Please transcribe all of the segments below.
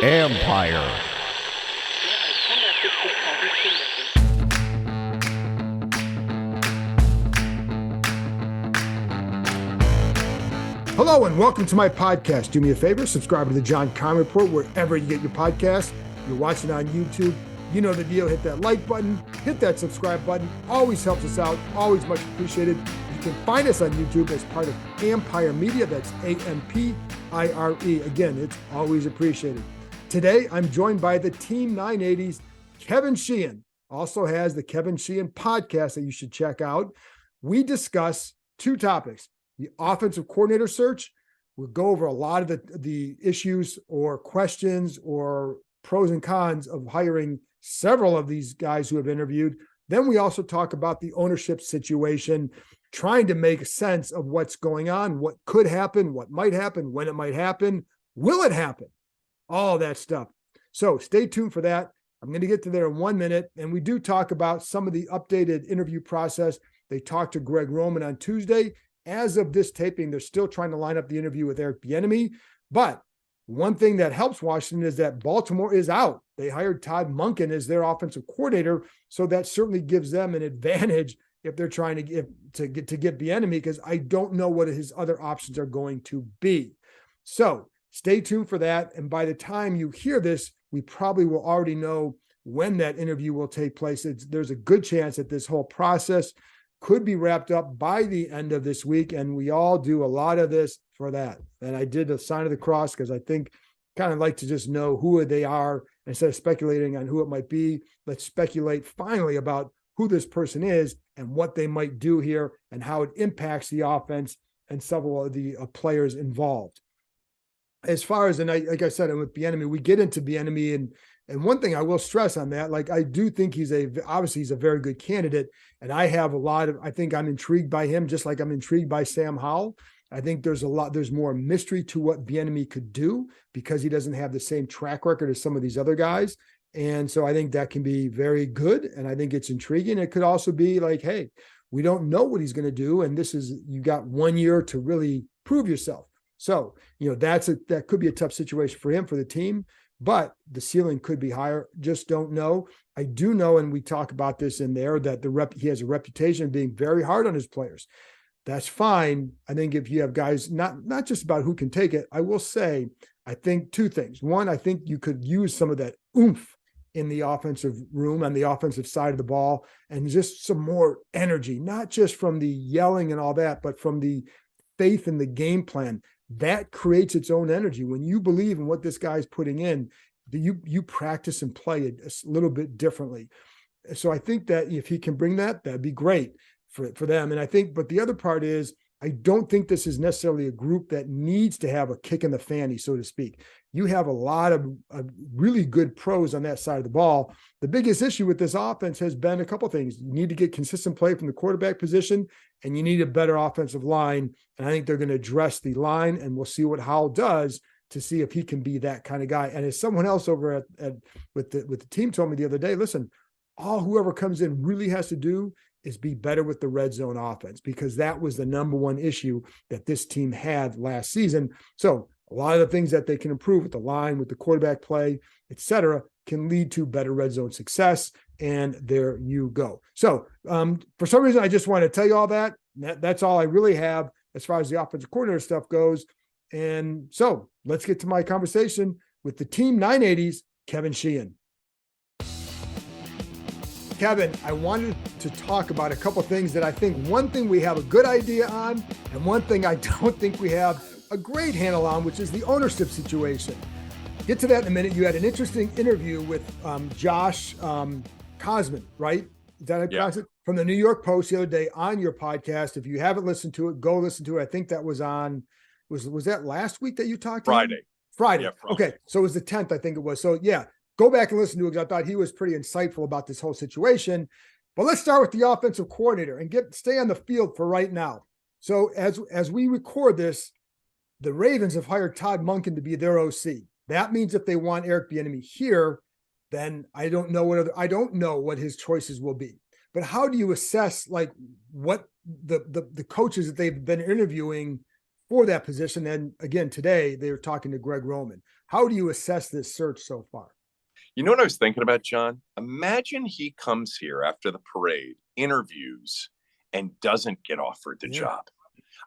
Empire. Hello and welcome to my podcast. Do me a favor, subscribe to the John Conn Report wherever you get your podcasts. You're watching on YouTube. You know the deal. Hit that like button, hit that subscribe button. Always helps us out. Always much appreciated. You can find us on YouTube as part of Empire Media. That's A-M-P-I-R-E. Again, it's always appreciated. Today, I'm joined by the Team 980's Kevin Sheehan. Also has the Kevin Sheehan podcast that you should check out. We discuss two topics: the offensive coordinator search. We'll go over a lot of the issues or questions or pros and cons of hiring several of these guys who have interviewed. Then we also talk about the ownership situation, trying to make sense of what's going on, what could happen, what might happen, when it might happen, will it happen, all that stuff. So stay tuned for that. I'm going to get to there in 1 minute. And we do talk about some of the updated interview process. They talked to Greg Roman on Tuesday. As of this taping, they're still trying to line up the interview with Eric Bieniemy. But one thing that helps Washington is that Baltimore is out. They hired Todd Monken as their offensive coordinator, so that certainly gives them an advantage if they're trying to get Bieniemy, because I don't know what his other options are going to be. So stay tuned for that. And by the time you hear this, we probably will already know when that interview will take place. There's a good chance that this whole process could be wrapped up by the end of this week. And we all do a lot of this for that. And I did the sign of the cross because I think kind of like to just know who they are instead of speculating on who it might be. Let's speculate finally about who this person is and what they might do here and how it impacts the offense and several of the players involved. As far as, and like I said, with Bieniemy, we get into Bieniemy, and one thing I will stress on that, like I do think he's a very good candidate, and I think I'm intrigued by him, just like I'm intrigued by Sam Howell. I think there's more mystery to what Bieniemy could do because he doesn't have the same track record as some of these other guys. And so I think that can be very good. And I think it's intriguing. It could also be like, hey, we don't know what he's going to do. And you got 1 year to really prove yourself. So, that could be a tough situation for him, for the team, but the ceiling could be higher. Just don't know. I do know, and we talk about this in there, that he has a reputation of being very hard on his players. That's fine. I think if you have guys, not just about who can take it, I will say, I think two things. One, I think you could use some of that oomph in the offensive room, on the offensive side of the ball, and just some more energy, not just from the yelling and all that, but from the faith in the game plan. That creates its own energy. When you believe in what this guy's putting in, you practice and play it a little bit differently. So I think that if he can bring that, that'd be great for them. And I think, but the other part is, I don't think this is necessarily a group that needs to have a kick in the fanny, so to speak. You have a lot of really good pros on that side of the ball. The biggest issue with this offense has been a couple of things. You need to get consistent play from the quarterback position, and you need a better offensive line. And I think they're going to address the line, and we'll see what Howell does to see if he can be that kind of guy. And as someone else over with the team told me the other day, listen, whoever comes in really has to do is be better with the red zone offense, because that was the number one issue that this team had last season. So a lot of the things that they can improve with the line, with the quarterback play, et cetera, can lead to better red zone success. And there you go. So for some reason, I just want to tell you all that. That's all I really have as far as the offensive coordinator stuff goes. And so let's get to my conversation with the Team 980's Kevin Sheehan. Kevin, I wanted to talk about a couple of things that I think, one thing we have a good idea on, and one thing I don't think we have a great handle on, which is the ownership situation. Get to that in a minute. You had an interesting interview with Josh Kosman, right? Is that a concept? From the New York Post the other day on your podcast. If you haven't listened to it, go listen to it. I think that was on, was that last week that you talked to him? Friday. Yeah, okay. So it was the 10th, I think it was. So yeah, go back and listen to it, because I thought he was pretty insightful about this whole situation. But let's start with the offensive coordinator and stay on the field for right now. So as we record this, the Ravens have hired Todd Monken to be their OC. That means if they want Eric Bieniemy here, then I don't know what his choices will be. But how do you assess like what the coaches that they've been interviewing for that position. And again, today they were talking to Greg Roman. How do you assess this search so far? You know what I was thinking about, John? Imagine he comes here after the parade, interviews, and doesn't get offered the job.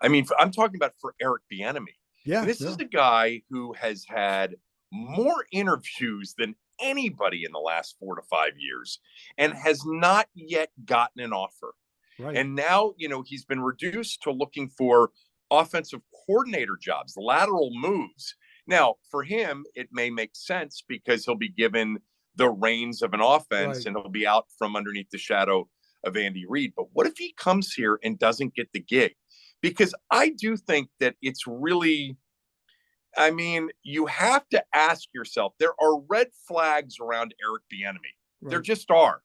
I mean, I'm talking about for Eric Bieniemy. Yeah, and this is the guy who has had more interviews than anybody in the last 4 to 5 years and has not yet gotten an offer. Right. And now, he's been reduced to looking for offensive coordinator jobs, lateral moves. Now, for him, it may make sense because he'll be given the reins of an offense and he'll be out from underneath the shadow of Andy Reid. But what if he comes here and doesn't get the gig? Because I do think that it's really, I mean, you have to ask yourself, there are red flags around Eric Bieniemy. Right. There just are,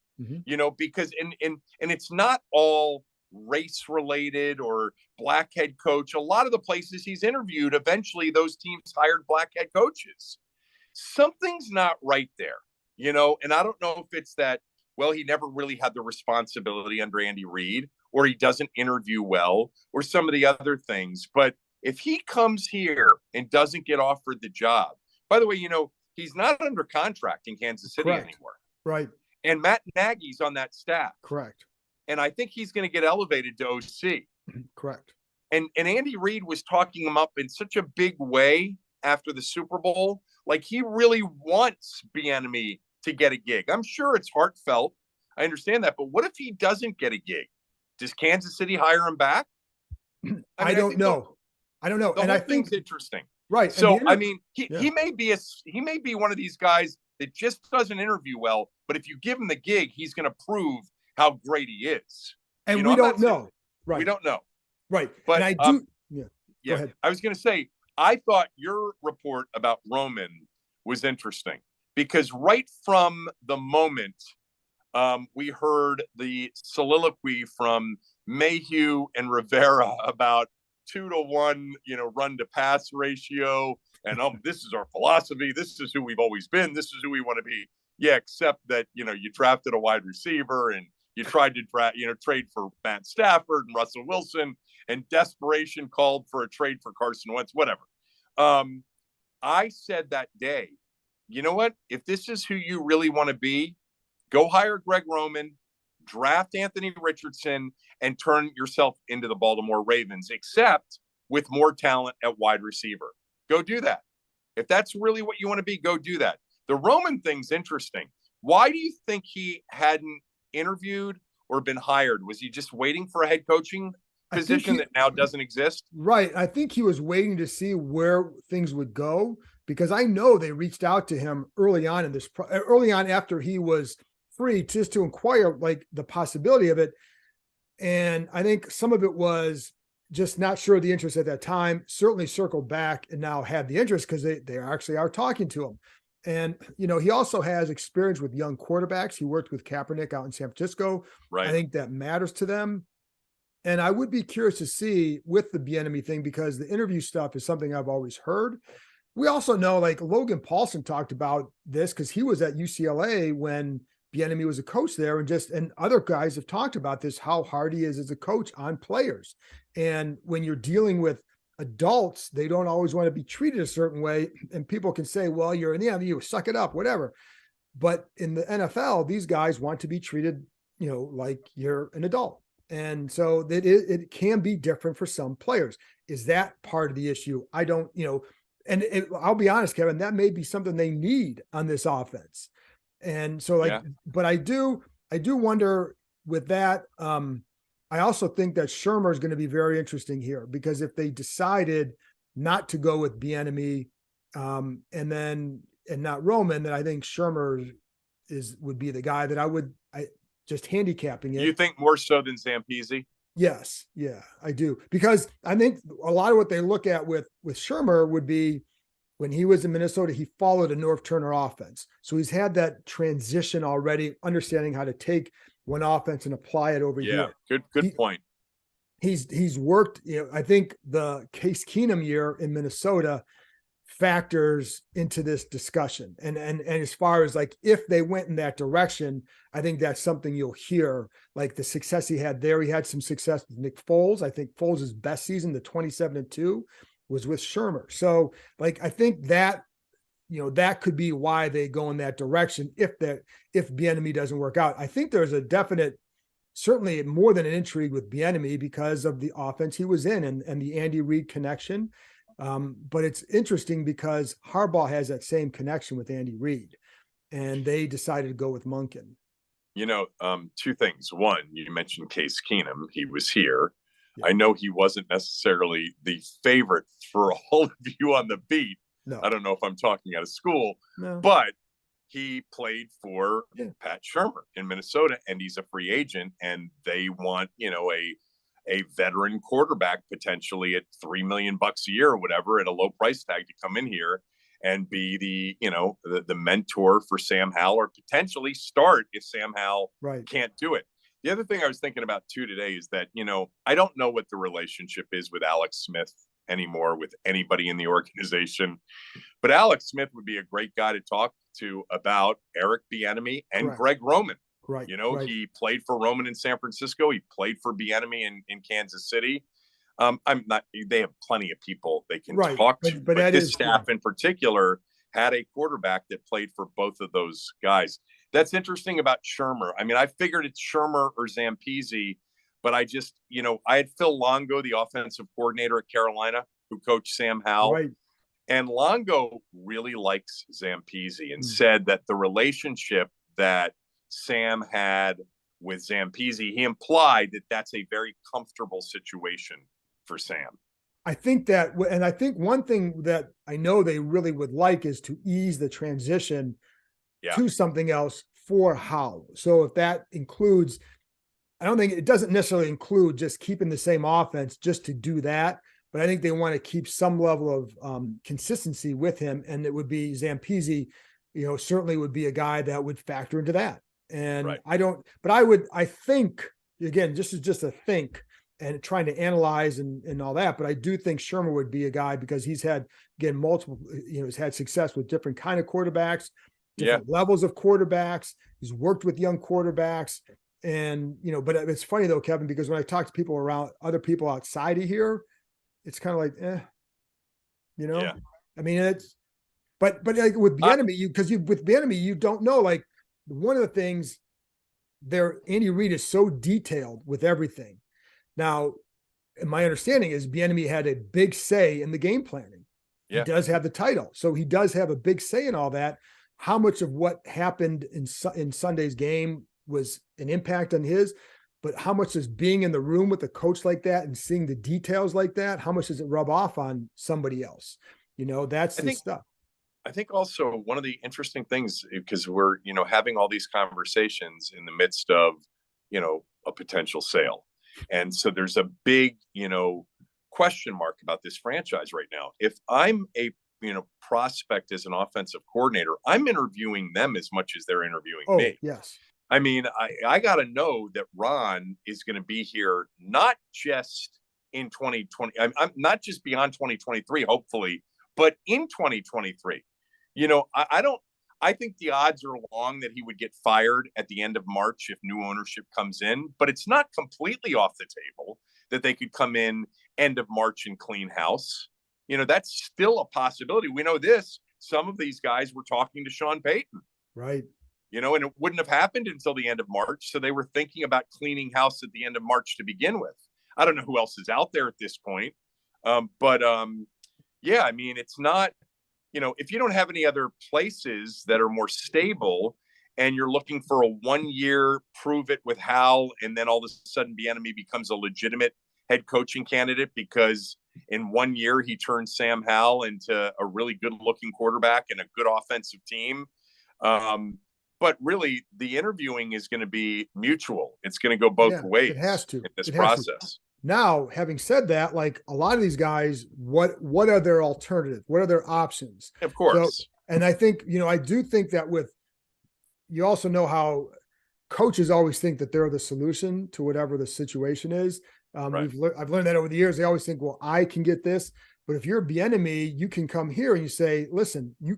because and it's not all race related or black head coach. A lot of the places he's interviewed, eventually those teams hired black head coaches. Something's not right there, and I don't know if it's that, well, he never really had the responsibility under Andy Reid, or he doesn't interview well, or some of the other things. But if he comes here and doesn't get offered the job, by the way, he's not under contract in Kansas City anymore. Right. And Matt Nagy's on that staff. Correct. And I think he's going to get elevated to OC. Correct. And Andy Reid was talking him up in such a big way after the Super Bowl. Like, he really wants Bieniemy to get a gig. I'm sure it's heartfelt. I understand that. But what if he doesn't get a gig? Does Kansas City hire him back? I don't know. And I think it's interesting. Right. So, he may be one of these guys that just doesn't interview well, but if you give him the gig, he's going to prove how great he is. And we don't know. Right. We don't know. Right. But and I do. Go ahead. I was going to say, I thought your report about Roman was interesting because right from the moment we heard the soliloquy from Mayhew and Rivera about 2-to-1, run to pass ratio. And this is our philosophy. This is who we've always been. This is who we want to be. Yeah, except that, you drafted a wide receiver and you tried to trade for Matt Stafford and Russell Wilson, and desperation called for a trade for Carson Wentz, whatever. I said that day, you know what? If this is who you really want to be, go hire Greg Roman, draft Anthony Richardson, and turn yourself into the Baltimore Ravens, except with more talent at wide receiver. Go do that. If that's really what you want to be, go do that. The Roman thing's interesting. Why do you think he hadn't interviewed or been hired? Was he just waiting for a head coaching position that now doesn't exist? Right. I think he was waiting to see where things would go, because I know they reached out to him early on after he was free, just to inquire like the possibility of it. And I think some of it was just not sure of the interest at that time, certainly circled back and now had the interest because they actually are talking to him. And, he also has experience with young quarterbacks. He worked with Kaepernick out in San Francisco. Right. I think that matters to them. And I would be curious to see with the Bieniemy thing, because the interview stuff is something I've always heard. We also know, like, Logan Paulson talked about this because he was at UCLA when Bieniemy was a coach there, and other guys have talked about this, how hard he is as a coach on players. And when you're dealing with adults, they don't always want to be treated a certain way. And people can say, well, you're in the NFL, you suck it up, whatever. But in the NFL, these guys want to be treated, like you're an adult. And so that it can be different for some players. Is that part of the issue? I don't, I'll be honest, Kevin, that may be something they need on this offense. And so but I do wonder with that. I also think that Shurmur is going to be very interesting here, because if they decided not to go with Bieniemy and not Roman, then I think Shurmur would be the guy that I just handicapping it. You think more so than Zampese? Yes. Yeah, I do. Because I think a lot of what they look at with Shurmur would be, when he was in Minnesota, he followed a Norv Turner offense. So he's had that transition already, understanding how to take one offense and apply it over here. Yeah, good point. He's worked, I think the Case Keenum year in Minnesota factors into this discussion. And as far as like, if they went in that direction, I think that's something you'll hear, like the success he had there. He had some success with Nick Foles. I think Foles' best season, the 27-2, was with Shermer. So like, I think that, that could be why they go in that direction if Bieniemy doesn't work out. I think there's a definite, certainly more than an intrigue with Bieniemy because of the offense he was in and the Andy Reid connection. But it's interesting because Harbaugh has that same connection with Andy Reid, and they decided to go with Monken. Two things. One, you mentioned Case Keenum. He was here. Yeah. I know he wasn't necessarily the favorite for all of you on the beat. No. I don't know if I'm talking out of school, but he played for Pat Shermer in Minnesota, and he's a free agent, and they want, a veteran quarterback potentially at $3 million a year or whatever at a low price tag to come in here and be the mentor for Sam Howell, or potentially start if Sam Howell can't do it. The other thing I was thinking about too today is that, I don't know what the relationship is with Alex Smith anymore with anybody in the organization, but Alex Smith would be a great guy to talk to about Eric Bieniemy and Greg Roman. Right. He played for Roman in San Francisco. He played for Bieniemy in Kansas City. They have plenty of people they can talk to, but this staff in particular had a quarterback that played for both of those guys. That's interesting about Shermer. I mean, I figured it's Shermer or Zampese, but I just, I had Phil Longo, the offensive coordinator at Carolina, who coached Sam Howell. Right. And Longo really likes Zampese and said that the relationship that Sam had with Zampese, he implied that that's a very comfortable situation for Sam. I think that, and I think one thing that I know they really would like is to ease the transition to something else for Howell. So if that includes, I don't think it doesn't necessarily include just keeping the same offense just to do that, but I think they want to keep some level of consistency with him. And it would be Zampese, certainly would be a guy that would factor into that. And I think, again, this is just a think and trying to analyze and all that, but I do think Shermer would be a guy because he's had, again, multiple, he's had success with different kind of quarterbacks, different levels of quarterbacks. He's worked with young quarterbacks. And, but it's funny though, Kevin, because when I talk to people around, other people outside of here, it's kind of like, I mean, it's, but like with Bieniemy, with Bieniemy, you don't know, like one of the things there, Andy Reid is so detailed with everything. Now, my understanding is Bieniemy had a big say in the game planning. He does have the title. So he does have a big say in all that. How much of what happened in Sunday's game was an impact on his, but how much is being in the room with a coach like that and seeing the details like that, how much does it rub off on somebody else? That's the stuff. I think also one of the interesting things, because we're, having all these conversations in the midst of, a potential sale. And so there's a big, question mark about this franchise right now. If I'm a, prospect as an offensive coordinator, I'm interviewing them as much as they're interviewing me. Yes. I mean, I got to know that Ron is going to be here, not just in 2020. I'm not just beyond 2023, hopefully, but in 2023. I think the odds are long that he would get fired at the end of March if new ownership comes in, but it's not completely off the table that they could come in end of March and clean house. That's still a possibility. We know this. Some of these guys were talking to Sean Payton. Right. And it wouldn't have happened until the end of March. So they were thinking about cleaning house at the end of March to begin with. I don't know who else is out there at this point. I mean, it's not, if you don't have any other places that are more stable and you're looking for a 1 year prove it with Hal, and then all of a sudden Bieniemy becomes a legitimate head coaching candidate because in 1 year he turned Sam Howell into a really good looking quarterback and a good offensive team. But really the interviewing is going to be mutual. It's going to go both ways. It has to. In this process. Now, having said that, like a lot of these guys, what are their alternatives? What are their options? Of course. So, and I think, I do think that you also know how coaches always think that they're the solution to whatever the situation is. I've learned that over the years. They always think, well, I can get this. But if you're Bieniemy, you can come here and you say, listen, you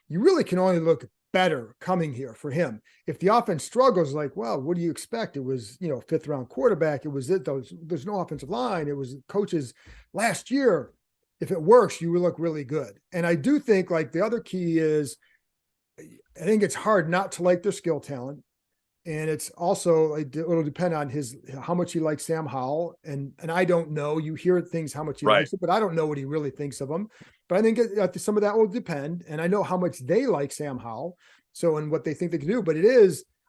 really can only look better coming here for him. If the offense struggles, like, well, what do you expect? It was, 5th round quarterback. It was there's no offensive line. It was coaches last year. If it works, you will look really good. And I do think, like, the other key is, I think it's hard not to like their skill talent. And it's also, it'll depend on how much he likes Sam Howell. And I don't know, you hear things, how much he likes it, but I don't know what he really thinks of him. But I think some of that will depend. And I know how much they like Sam Howell. So, and what they think they can do, but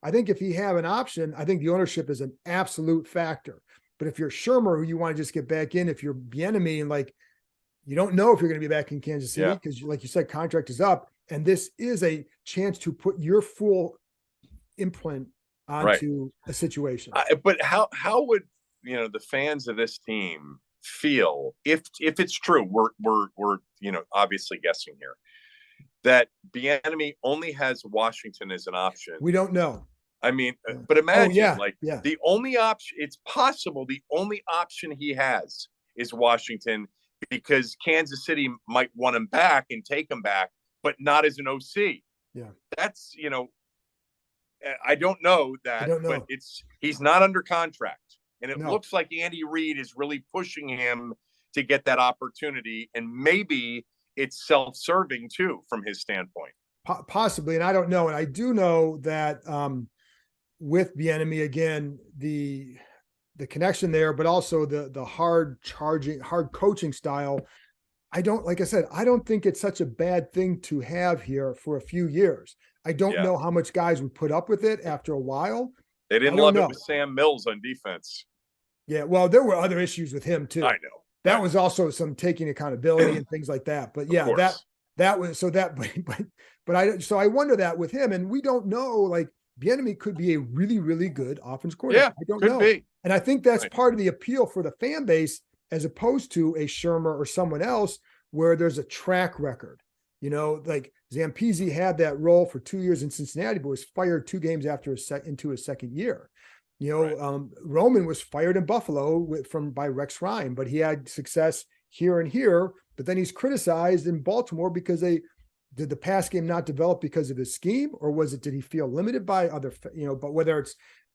I think if he have an option, I think the ownership is an absolute factor. But if you're Shermer, who you want to just get back in, if you're Bieniemy and, like, you don't know if you're going to be back in Kansas City, because like you said, contract is up. And this is a chance to put your full imprint onto a situation. But how would the fans of this team feel if it's true? We're obviously guessing here that Bieniemy only has Washington as an option. We don't know. I mean, but imagine the only option. It's possible the only option he has is Washington, because Kansas City might want him back and take him back, but not as an OC. Yeah, that's I don't know that, but he's not under contract, and it looks like Andy Reid is really pushing him to get that opportunity, and maybe it's self-serving too from his standpoint. Possibly, and I don't know, and I do know that with Bieniemy, again, the connection there, but also the hard coaching style. Like I said, I don't think it's such a bad thing to have here for a few years. I don't know how much guys would put up with it after a while. They didn't love it with Sam Mills on defense. Yeah, well, there were other issues with him too. I know. That was also some taking accountability and things like that. But yeah, that was so that, but I wonder that with him, and we don't know, like, Bieniemy could be a really, really good offense coordinator. I don't know. And I think that's part of the appeal for the fan base, as opposed to a Shermer or someone else where there's a track record. Like Zampese had that role for 2 years in Cincinnati, but was fired 2 games into his second year. Roman was fired in Buffalo by Rex Ryan, but he had success here and here. But then he's criticized in Baltimore because did the pass game not develop because of his scheme, or did he feel limited by other, but whether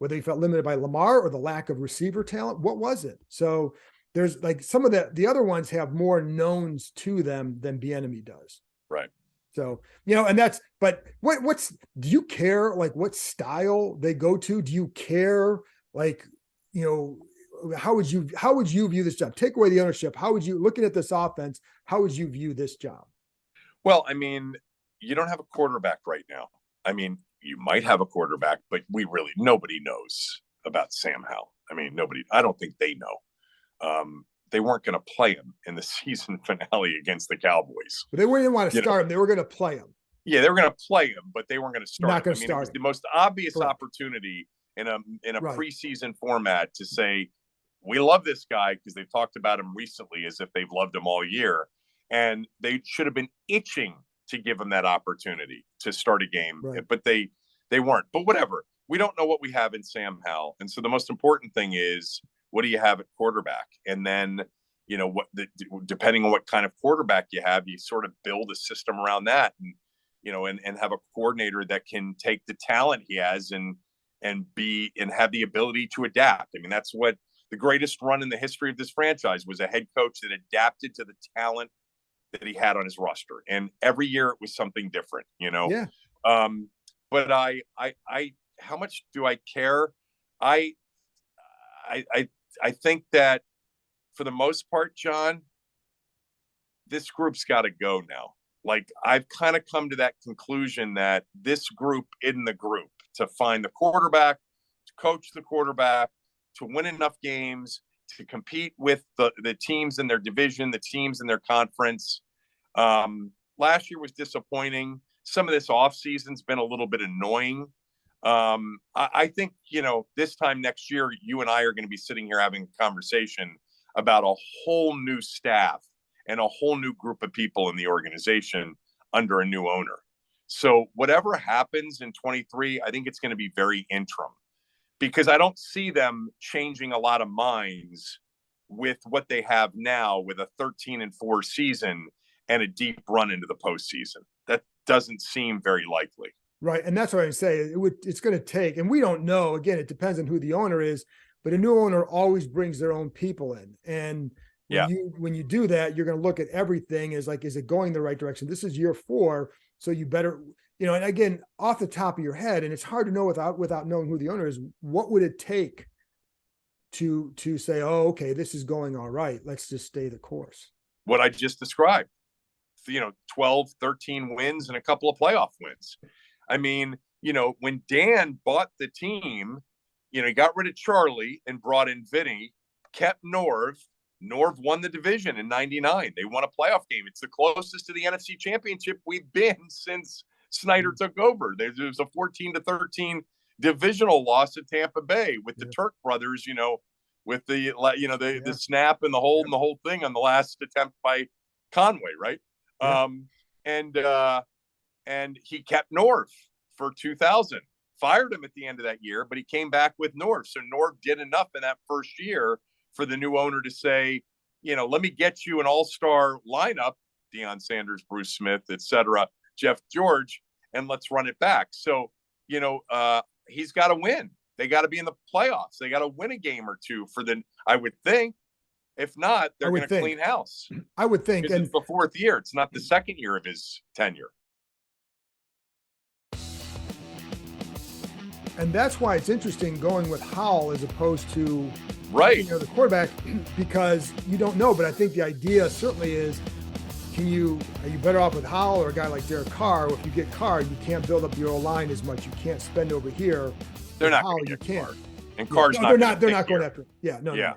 he felt limited by Lamar or the lack of receiver talent, what was it? So there's, like, some of the other ones have more knowns to them than Bieniemy does. Right. So, and that's, but do you care, like, what style they go to? Do you care, like, how would you view this job? Take away the ownership. How would you, looking at this offense, how would you view this job? Well, I mean, you don't have a quarterback right now. I mean, you might have a quarterback, but nobody knows about Sam Howell. I mean, I don't think they know. They weren't going to play him in the season finale against the Cowboys. But they didn't want to start him. They were going to play him. Yeah, they were going to play him, but they weren't going to start him. It was the most obvious opportunity in a preseason format to say, we love this guy, because they've talked about him recently as if they've loved him all year. And they should have been itching to give him that opportunity to start a game, but they weren't. But whatever. We don't know what we have in Sam Howell. And so the most important thing is, what do you have at quarterback? And then, depending on what kind of quarterback you have, you sort of build a system around that, and have a coordinator that can take the talent he has and have the ability to adapt. I mean, that's what the greatest run in the history of this franchise was, a head coach that adapted to the talent that he had on his roster. And every year it was something different, Yeah. But I how much do I care? I think that for the most part, John, this group's got to go now. Like, I've kind of come to that conclusion that this group in the group to find the quarterback, to coach the quarterback, to win enough games, to compete with the teams in their division, the teams in their conference. Last year was disappointing. Some of this offseason's been a little bit annoying. I think, this time next year, you and I are going to be sitting here having a conversation about a whole new staff and a whole new group of people in the organization under a new owner. So whatever happens in 23, I think it's going to be very interim, because I don't see them changing a lot of minds with what they have now with a 13-4 season and a deep run into the postseason. That doesn't seem very likely. Right. And that's what I say. It's going to take, and we don't know, again, it depends on who the owner is, but a new owner always brings their own people in. And when you do that, you're going to look at everything as like, is it going the right direction? This is year 4. So you better, and again, off the top of your head, and it's hard to know without knowing who the owner is, what would it take to say, oh, okay, this is going all right, let's just stay the course? What I just described, 12, 13 wins and a couple of playoff wins. I mean, when Dan bought the team, he got rid of Charlie and brought in Vinny, kept Norv. Norv won the division in 99. They won a playoff game. It's the closest to the NFC Championship we've been since Snyder took over. There was a 14-13 divisional loss at Tampa Bay with the Turk brothers, with the snap and the hold and the whole thing on the last attempt by Conway, right? Yeah. And he kept Norv for 2000, fired him at the end of that year, but he came back with Norv. So Norv did enough in that first year for the new owner to say, let me get you an all-star lineup, Deion Sanders, Bruce Smith, etc., Jeff George, and let's run it back. So, he's got to win. They got to be in the playoffs. They got to win a game or two I would think. If not, they're going to clean house. I would think. And it's the 4th year. It's not the 2nd year of his tenure. And that's why it's interesting going with Howell as opposed to the quarterback, because you don't know. But I think the idea certainly is, are you better off with Howell or a guy like Derek Carr? If you get Carr, you can't build up your line as much. You can't spend over here. They're not going to get Carr. And Carr's they're not going after him. Yeah, no. Yeah,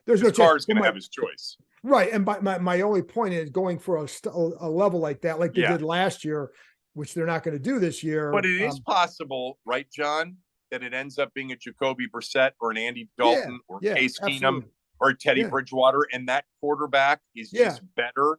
there's no chance. Carr's going to have his choice. Right, and my only point is going for a level like that, like they did last year, which they're not going to do this year. But it is possible, right, John, that it ends up being a Jacoby Brissett or an Andy Dalton or Case Keenum or Teddy Bridgewater, and that quarterback is just better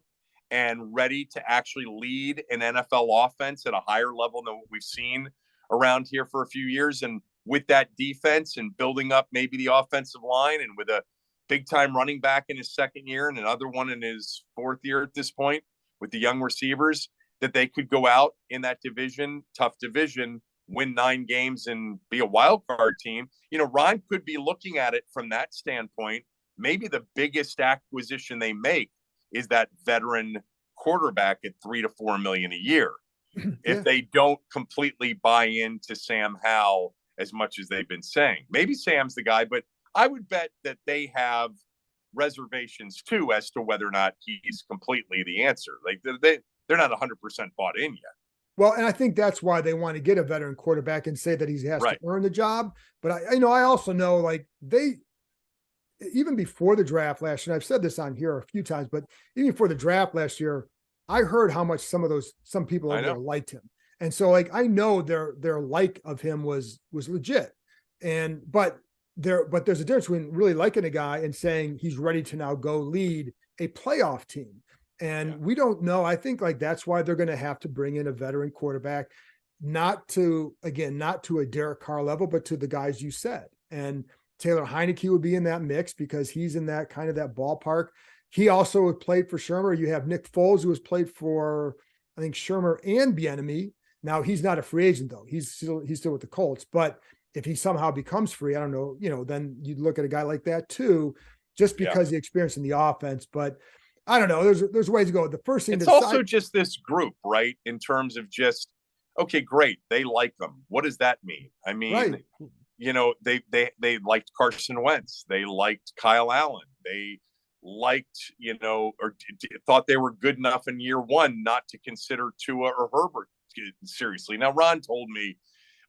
and ready to actually lead an NFL offense at a higher level than what we've seen around here for a few years. And with that defense and building up maybe the offensive line, and with a big-time running back in his 2nd year and another one in his 4th year at this point with the young receivers, that they could go out in that division, tough division, win 9 games and be a wild card team. Ron could be looking at it from that standpoint. Maybe the biggest acquisition they make is that veteran quarterback at $3 to $4 million a year. If they don't completely buy into Sam Howell as much as they've been saying. Maybe Sam's the guy, but I would bet that they have reservations too as to whether or not he's completely the answer. Like they're not 100% bought in yet. Well, and I think that's why they want to get a veteran quarterback and say that he has to earn the job. But I also know, like, they, even before the draft last year, and I've said this on here a few times, but even before the draft last year, I heard how much some people over there liked him. And so, like, I know their like of him was legit. But there's a difference between really liking a guy and saying he's ready to now go lead a playoff team. And we don't know. I think, like, that's why they're going to have to bring in a veteran quarterback, not to a Derek Carr level, but to the guys you said. And Taylor Heineke would be in that mix because he's in that kind of that ballpark. He also played for Shermer. You have Nick Foles, who has played for, I think, Shermer and Bieniemy. Now, he's not a free agent, though. He's still with the Colts. But if he somehow becomes free, I don't know, then you'd look at a guy like that too, just because the experience in the offense. But I don't know. There's ways to go. The first thing it's also just this group, right? In terms of just, okay, great, they like them. What does that mean? I mean, they liked Carson Wentz. They liked Kyle Allen. They liked, or thought they were good enough in year one not to consider Tua or Herbert seriously. Now, Ron told me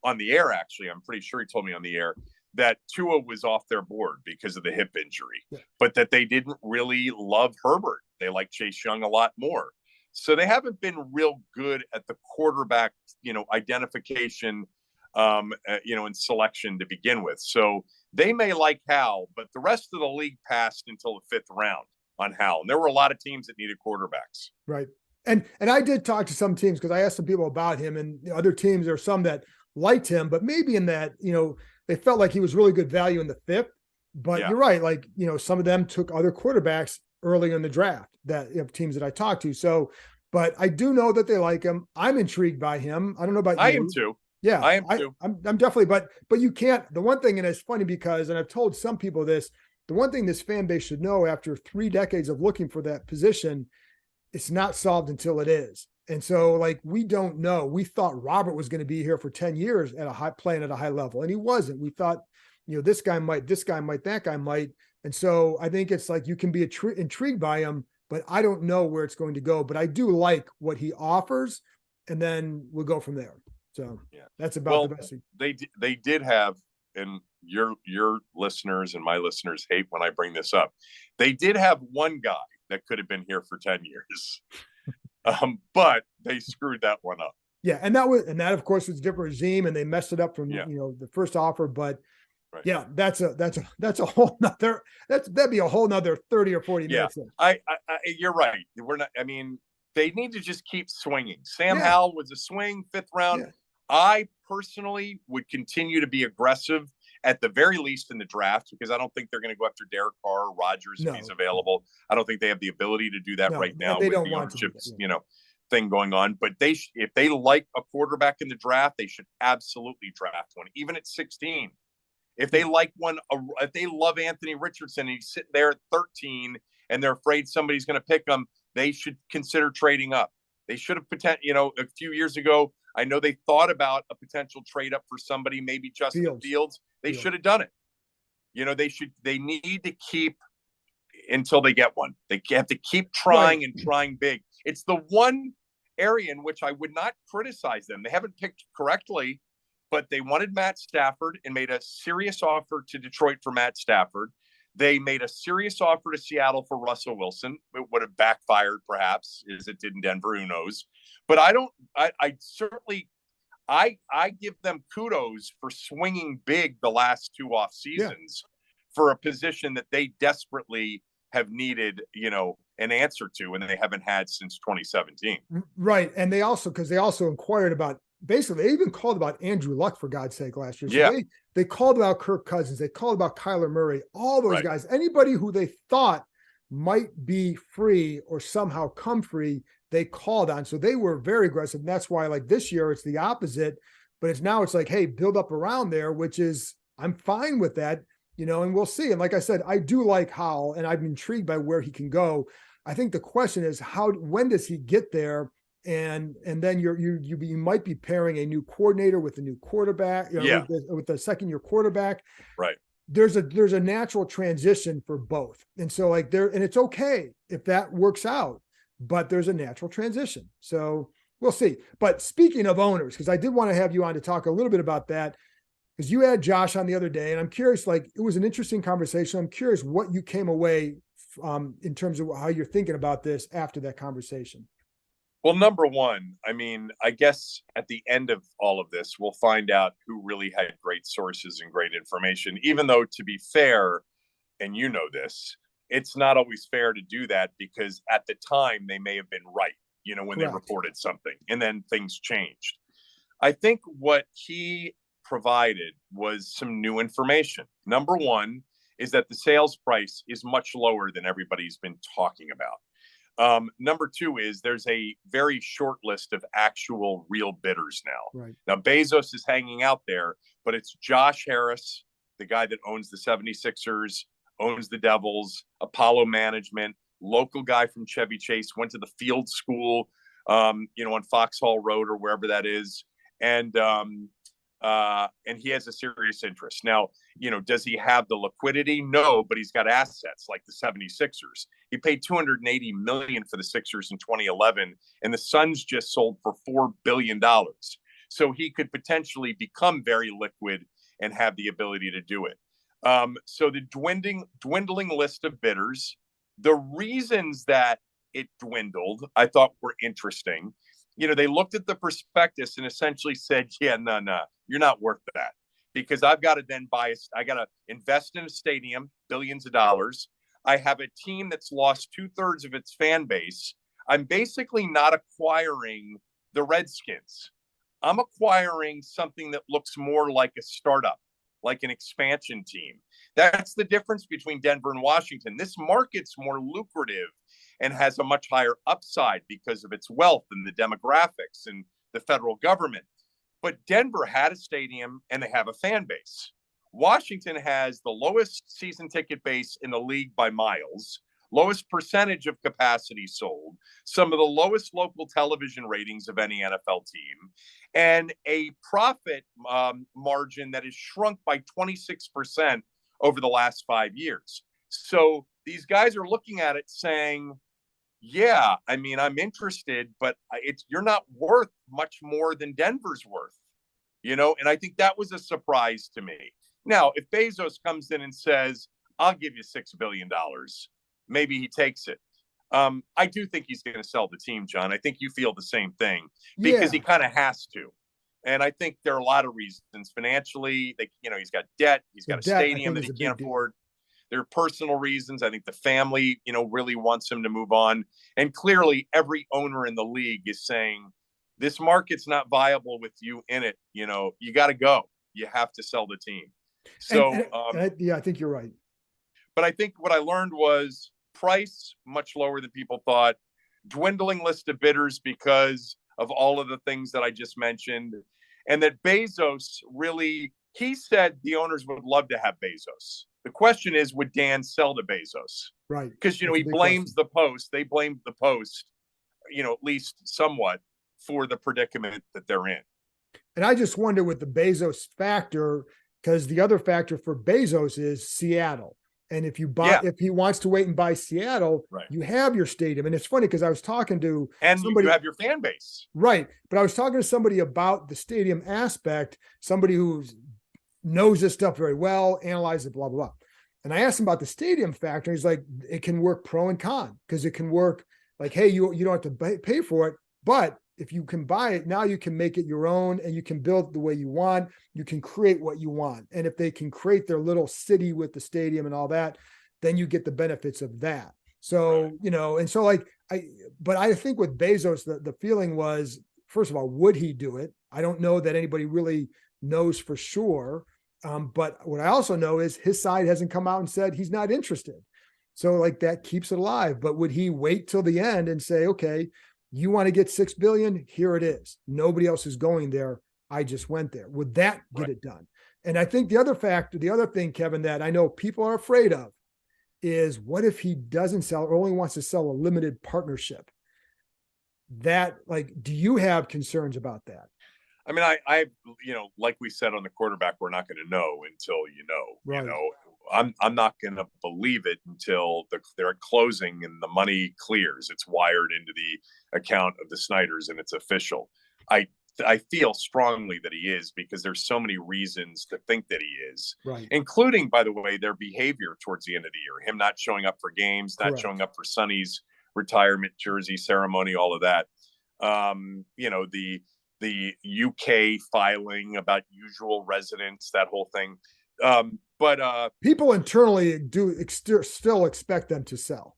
on the air, actually, I'm pretty sure he told me on the air, that Tua was off their board because of the hip injury, but that they didn't really love Herbert. They like Chase Young a lot more. So they haven't been real good at the quarterback, identification, and selection to begin with. So they may like Howell, but the rest of the league passed until the 5th round on Howell. And there were a lot of teams that needed quarterbacks. Right. And I did talk to some teams because I asked some people about him, and other teams, there are some that liked him, but maybe in that, they felt like he was really good value in the 5th, But you're right. Like, some of them took other quarterbacks early in the draft that teams that I talked to. So, but I do know that they like him. I'm intrigued by him. I don't know about you. I am too. Yeah, I am too. I'm definitely, but you can't. The one thing, and it's funny because, and I've told some people this, the one thing this fan base should know after 3 decades of looking for that position, it's not solved until it is. And so, like, we don't know. We thought Robert was going to be here for 10 years playing at a high level, and he wasn't. We thought, this guy might, that guy might. And so I think it's like you can be intrigued by him, but I don't know where it's going to go. But I do like what he offers, and then we'll go from there. So that's about the best thing. They did have, and your listeners and my listeners hate when I bring this up. They did have one guy that could have been here for 10 years. But they screwed that one up. Yeah. And that of course was a different regime, and they messed it up from, the first offer, but that's a whole nother, that'd be a whole nother 30 or 40 minutes. I you're right. They need to just keep swinging. Sam Howell was a swing 5th round. Yeah. I personally would continue to be aggressive at the very least in the draft, because I don't think they're going to go after Derek Carr or Rodgers if he's available. I don't think they have the ability to do that right now with the ownership, thing going on. But if they like a quarterback in the draft, they should absolutely draft one, even at 16. If they like one, if they love Anthony Richardson and he's sitting there at 13 and they're afraid somebody's going to pick him, they should consider trading up. They should have a few years ago, I know they thought about a potential trade up for somebody, maybe Justin Fields. They should have done it. They need to keep until they get one. They have to keep trying and trying big. It's the one area in which I would not criticize them. They haven't picked correctly, but they wanted Matt Stafford and made a serious offer to Detroit for Matt Stafford. They made a serious offer to Seattle for Russell Wilson. It would have backfired perhaps as it did in Denver, who knows? But I certainly give them kudos for swinging big the last 2 off seasons for a position that they desperately have needed, an answer to, and they haven't had since 2017. Right. And they also inquired about, basically they even called about Andrew Luck, for God's sake, last year. So they called about Kirk Cousins. They called about Kyler Murray, all those guys, anybody who they thought might be free or somehow come free, they called on. So they were very aggressive. And that's why, like, this year it's the opposite, but it's like, hey, build up around there, which is, I'm fine with that, and we'll see. And like I said, I do like Howell, and I'm intrigued by where he can go. I think the question is when does he get there? And then you might be pairing a new coordinator with a new quarterback, with the second-year quarterback. Right. There's a natural transition for both. And so and it's okay if that works out, but there's a natural transition. So we'll see. But speaking of owners, because I did want to have you on to talk a little bit about that, because you had Josh on the other day, and I'm curious, like, it was an interesting conversation. I'm curious what you came away in terms of how you're thinking about this after that conversation. Well, number one, I guess at the end of all of this, we'll find out who really had great sources and great information, even though, to be fair, and this, it's not always fair to do that, because at the time they may have been right, when they reported something, and then things changed. I think what he provided was some new information. Number one is that the sales price is much lower than everybody's been talking about. Number two is there's a very short list of actual real bidders now. Right. Now, Bezos is hanging out there, but it's Josh Harris, the guy that owns the 76ers, owns the Devils, Apollo Management, local guy from Chevy Chase, went to the field school, on Foxhall Road or wherever that is. And he has a serious interest. Now, does he have the liquidity? No, but he's got assets like the 76ers. He paid $280 million for the Sixers in 2011, and the Suns just sold for $4 billion. So he could potentially become very liquid and have the ability to do it. So the dwindling list of bidders, the reasons that it dwindled, I thought were interesting. They looked at the prospectus and essentially said, no, you're not worth that, because I've got to then I got to invest in a stadium, billions of dollars. I have a team that's lost 2/3 of its fan base. I'm basically not acquiring the Redskins. I'm acquiring something that looks more like a startup, like an expansion team. That's the difference between Denver and Washington. This market's more lucrative and has a much higher upside because of its wealth and the demographics and the federal government. But Denver had a stadium and they have a fan base. Washington has the lowest season ticket base in the league by miles, lowest percentage of capacity sold, some of the lowest local television ratings of any NFL team, and a profit margin that has shrunk by 26% over the last 5 years. So these guys are looking at it saying, yeah, I mean, I'm interested, but you're not worth much more than Denver's worth, and I think that was a surprise to me. Now, if Bezos comes in and says, I'll give you $6 billion, maybe he takes it. I do think he's going to sell the team, John. I think you feel the same thing because he kind of has to. And I think there are a lot of reasons financially. He's got debt. He's got a stadium that he can't afford. There are personal reasons. I think the family, really wants him to move on. And clearly every owner in the league is saying, this market's not viable with you in it. You got to go. You have to sell the team. So, I think you're right. But I think what I learned was price much lower than people thought, dwindling list of bidders because of all of the things that I just mentioned, and that Bezos really, he said the owners would love to have Bezos. The question is, would Dan sell to Bezos? Right. Because, he blames the Post. They blamed the Post, at least somewhat for the predicament that they're in. And I just wonder with the Bezos factor, because the other factor for Bezos is Seattle. And if he wants to wait and buy Seattle, right, you have your stadium. And it's funny because I was talking to somebody, you have your fan base. Right. But I was talking to somebody about the stadium aspect, somebody who knows this stuff very well, analyzes it, blah, blah, blah. And I asked him about the stadium factor. He's like, it can work pro and con, because it can work like, hey, you don't have to pay for it, but if you can buy it, now you can make it your own and you can build the way you want. You can create what you want. And if they can create their little city with the stadium and all that, then you get the benefits of that. So, right, and so but I think with Bezos, the feeling was, first of all, would he do it? I don't know that anybody really knows for sure. But what I also know is his side hasn't come out and said he's not interested. So that keeps it alive. But would he wait till the end and say, okay, you want to get $6 billion? Here it is. Nobody else is going there. I just went there. Would that get it done? And I think the other thing, Kevin, that I know people are afraid of is, what if he doesn't sell or only wants to sell a limited partnership? That, do you have concerns about that? I mean, I like we said on the quarterback, we're not going to know until right. I'm not going to believe it until they're closing and the money clears. It's wired into the account of the Snyders and it's official. I feel strongly that he is, because there's so many reasons to think that he is, right, including, by the way, their behavior towards the end of the year, him not showing up for games, not Correct. showing up for Sonny's retirement jersey ceremony, all of that. The UK filing about usual residents, that whole thing. But people internally still expect them to sell.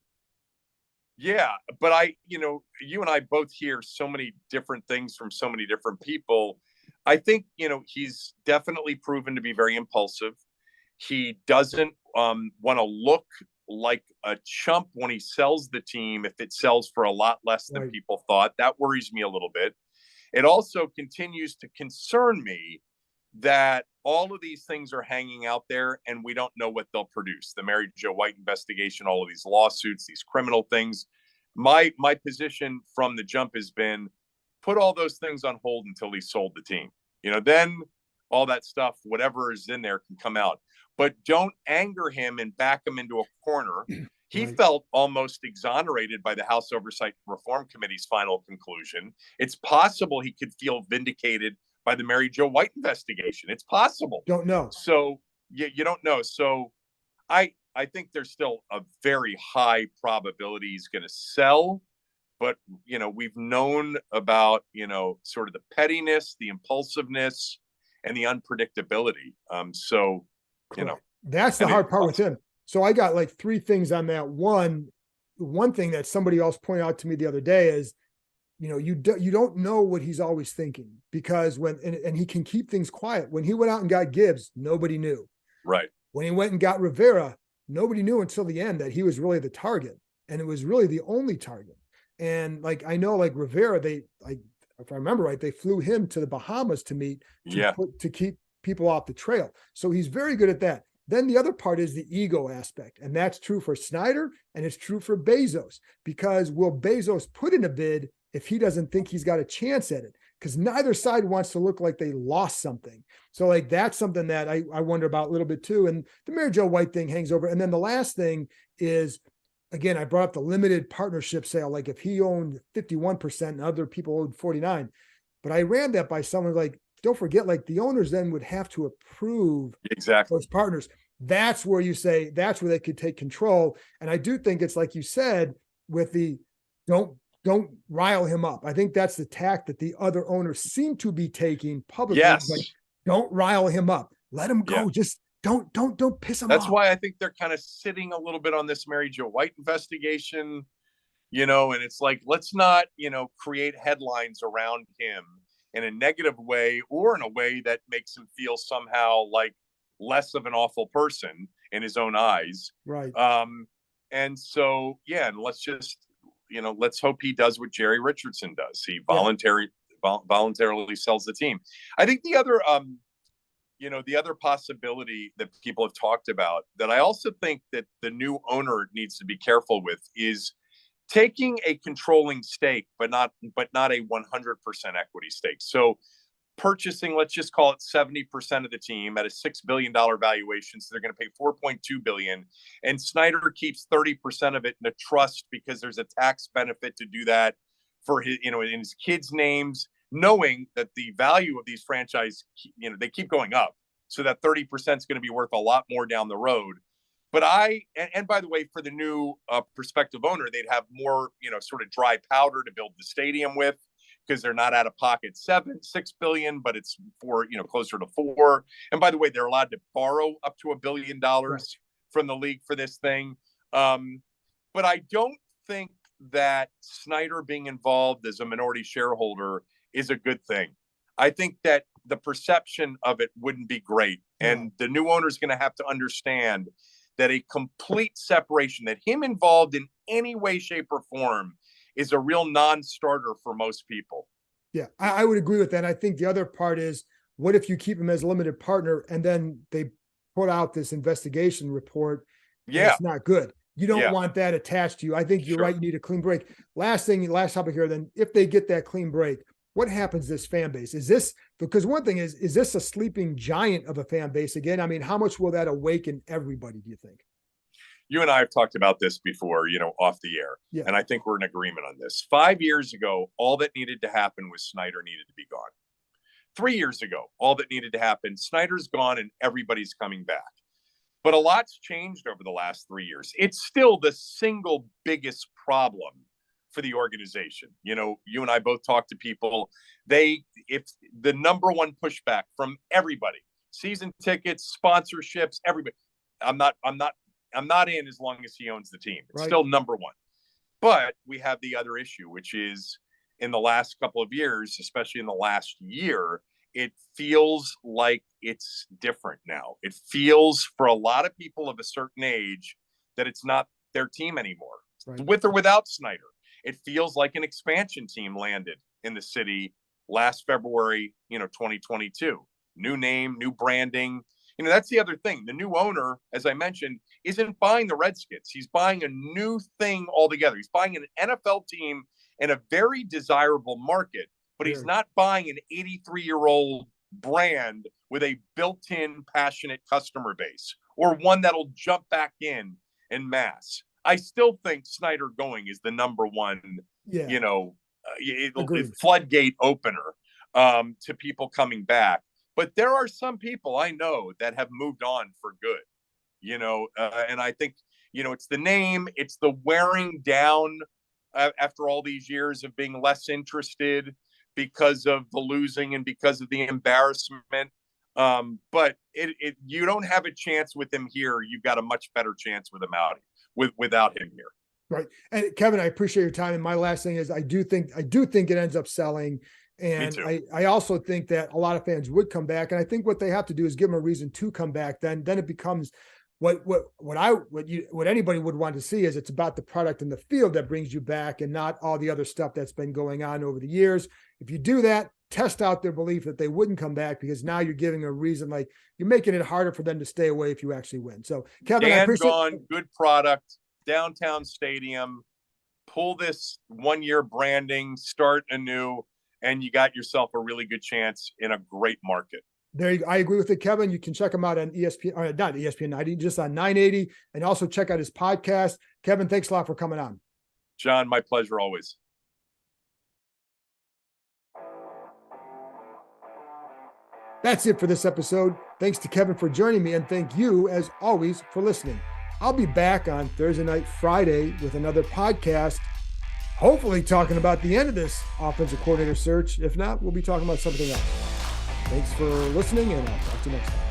Yeah, but you and I both hear so many different things from so many different people. I think, he's definitely proven to be very impulsive. He doesn't want to look like a chump when he sells the team, if it sells for a lot less than right. people thought. That worries me a little bit. It also continues to concern me that all of these things are hanging out there and we don't know what they'll produce. The Mary Jo White investigation, all of these lawsuits, these criminal things. My position from the jump has been, put all those things on hold until he sold the team. Then all that stuff, whatever is in there, can come out. But don't anger him and back him into a corner. He right. felt almost exonerated by the House Oversight and Reform Committee's final conclusion. It's possible he could feel vindicated by the Mary Jo White investigation. It's possible. Don't know. So you don't know. So I think there's still a very high probability he's going to sell. But, we've known about, sort of the pettiness, the impulsiveness, and the unpredictability. That's the hard part with him. So I got 3 things on that. One thing that somebody else pointed out to me the other day is, you don't know what he's always thinking, because and he can keep things quiet. When he went out and got Gibbs, nobody knew. Right. When he went and got Rivera, nobody knew until the end that he was really the target, and it was really the only target. And like, I know, like Rivera, if I remember right, they flew him to the Bahamas to meet to keep people off the trail. So he's very good at that. Then the other part is the ego aspect, and that's true for Snyder and it's true for Bezos, because will Bezos put in a bid if he doesn't think he's got a chance at it? Because neither side wants to look like they lost something. So like, that's something that I wonder about a little bit too. And the Mary Jo White thing hangs over. And then the last thing is, again, I brought up the limited partnership sale. Like if he owned 51% and other people owed 49, but I ran that by someone, like, don't forget, like the owners then would have to approve those partners. That's where that's where they could take control. And I do think it's like you said, with the don't rile him up. I think that's the tack that the other owners seem to be taking publicly. Yes. Like, don't rile him up. Let him go. Yeah. Just don't piss him off. That's why I think they're kind of sitting a little bit on this Mary Jo White investigation, and it's like, let's not, create headlines around him in a negative way or in a way that makes him feel somehow like less of an awful person in his own eyes. Right. And so, and let's just, let's hope he does what Jerry Richardson does. He voluntarily sells the team. I think the other, the other possibility that people have talked about that I also think that the new owner needs to be careful with is taking a controlling stake, but not a 100% equity stake. So purchasing, let's just call it 70% of the team at a $6 billion valuation. So they're going to pay $4.2 billion, and Snyder keeps 30% of it in a trust because there's a tax benefit to do that for his, in his kids' names, knowing that the value of these franchise, they keep going up. So that 30% is going to be worth a lot more down the road. But and by the way, for the new prospective owner, they'd have more, sort of dry powder to build the stadium with, because they're not out of pocket $6 billion, but it's closer to $4 billion. And by the way, they're allowed to borrow up to $1 billion from the league for this thing. But I don't think that Snyder being involved as a minority shareholder is a good thing. I think that the perception of it wouldn't be great. And the new owner is going to have to understand that a complete separation, that him involved in any way, shape, or form, is a real non-starter for most people. Yeah, I would agree with that. I think the other part is, what if you keep him as a limited partner and then they put out this investigation report? Yeah, it's not good. You don't want that attached to you. I think you're right. You need a clean break. Last topic here. Then, if they get that clean break, what happens to this fan base? Is this, because one thing is this a sleeping giant of a fan base again? I mean, how much will that awaken everybody, do you think? You and I have talked about this before, off the air. Yeah. And I think we're in agreement on this. 5 years ago, all that needed to happen was Snyder needed to be gone. 3 years ago, all that needed to happen, Snyder's gone and everybody's coming back. But a lot's changed over the last 3 years. It's still the single biggest problem for the organization. You and I both talk to people. If the number one pushback from everybody, season tickets, sponsorships, everybody, I'm not in as long as he owns the team. It's still number one. But we have the other issue, which is in the last couple of years, especially in the last year, it feels like it's different now. It feels, for a lot of people of a certain age, that it's not their team anymore, with or without Snyder. It feels like an expansion team landed in the city last February, 2022. New name, new branding. That's the other thing. The new owner, as I mentioned, isn't buying the Redskins. He's buying a new thing altogether. He's buying an NFL team in a very desirable market, but he's not buying an 83-year-old brand with a built-in passionate customer base, or one that'll jump back in mass. I still think Snyder going is the number one, floodgate opener to people coming back. But there are some people I know that have moved on for good, and I think, it's the name, it's the wearing down after all these years of being less interested because of the losing and because of the embarrassment. But you don't have a chance with him here. You've got a much better chance with him without him here. Right. And Kevin, I appreciate your time. And my last thing is I do think it ends up selling. And I also think that a lot of fans would come back. And I think what they have to do is give them a reason to come back. Then it becomes what anybody would want to see is it's about the product in the field that brings you back and not all the other stuff that's been going on over the years. If you do that, test out their belief that they wouldn't come back, because now you're giving a reason, like you're making it harder for them to stay away if you actually win. So Kevin, I appreciate good product, downtown stadium, pull this 1 year branding, start anew, and you got yourself a really good chance in a great market. There you go. I agree with it, Kevin. You can check him out on ESPN, or not ESPN 90, just on 980, and also check out his podcast. Kevin, thanks a lot for coming on. John, my pleasure always. That's it for this episode. Thanks to Kevin for joining me, and thank you, as always, for listening. I'll be back on Thursday night, Friday with another podcast, hopefully talking about the end of this offensive coordinator search. If not, we'll be talking about something else. Thanks for listening, and I'll talk to you next time.